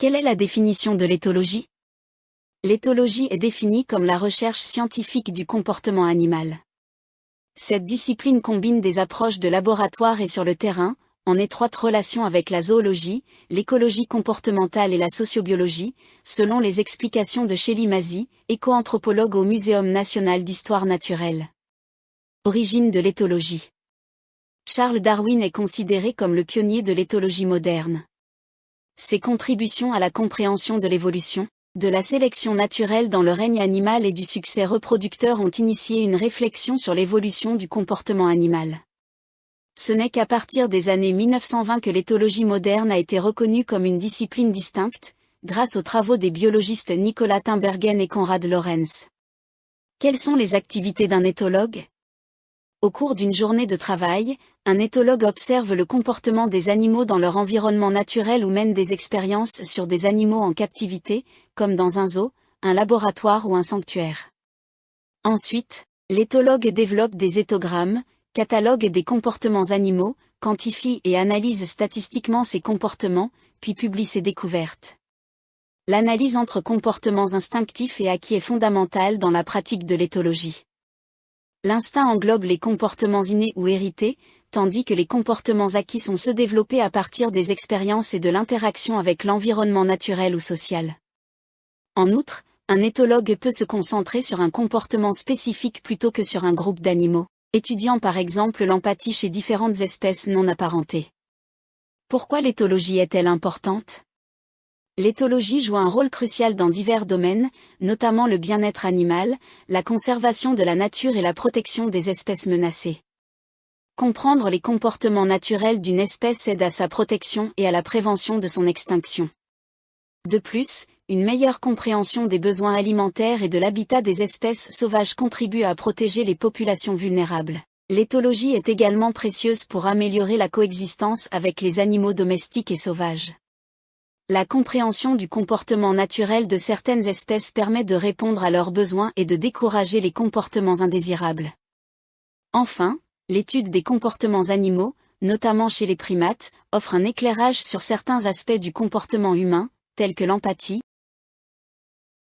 Quelle est la définition de l'éthologie? L'éthologie est définie comme la recherche scientifique du comportement animal. Cette discipline combine des approches de laboratoire et sur le terrain, en étroite relation avec la zoologie, l'écologie comportementale et la sociobiologie, selon les explications de Shelly Mazzi, éco-anthropologue au Muséum national d'histoire naturelle. Origine de l'éthologie. Charles Darwin est considéré comme le pionnier de l'éthologie moderne. Ses contributions à la compréhension de l'évolution, de la sélection naturelle dans le règne animal et du succès reproducteur ont initié une réflexion sur l'évolution du comportement animal. Ce n'est qu'à partir des années 1920 que l'éthologie moderne a été reconnue comme une discipline distincte, grâce aux travaux des biologistes Nicolas Tinbergen et Konrad Lorenz. Quelles sont les activités d'un éthologue? Au cours d'une journée de travail, un éthologue observe le comportement des animaux dans leur environnement naturel ou mène des expériences sur des animaux en captivité, comme dans un zoo, un laboratoire ou un sanctuaire. Ensuite, l'éthologue développe des éthogrammes, catalogue des comportements animaux, quantifie et analyse statistiquement ces comportements, puis publie ses découvertes. L'analyse entre comportements instinctifs et acquis est fondamentale dans la pratique de l'éthologie. L'instinct englobe les comportements innés ou hérités, tandis que les comportements acquis sont ceux développés à partir des expériences et de l'interaction avec l'environnement naturel ou social. En outre, un éthologue peut se concentrer sur un comportement spécifique plutôt que sur un groupe d'animaux, étudiant par exemple l'empathie chez différentes espèces non apparentées. Pourquoi l'éthologie est-elle importante? L'éthologie joue un rôle crucial dans divers domaines, notamment le bien-être animal, la conservation de la nature et la protection des espèces menacées. Comprendre les comportements naturels d'une espèce aide à sa protection et à la prévention de son extinction. De plus, une meilleure compréhension des besoins alimentaires et de l'habitat des espèces sauvages contribue à protéger les populations vulnérables. L'éthologie est également précieuse pour améliorer la coexistence avec les animaux domestiques et sauvages. La compréhension du comportement naturel de certaines espèces permet de répondre à leurs besoins et de décourager les comportements indésirables. Enfin, l'étude des comportements animaux, notamment chez les primates, offre un éclairage sur certains aspects du comportement humain, tels que l'empathie,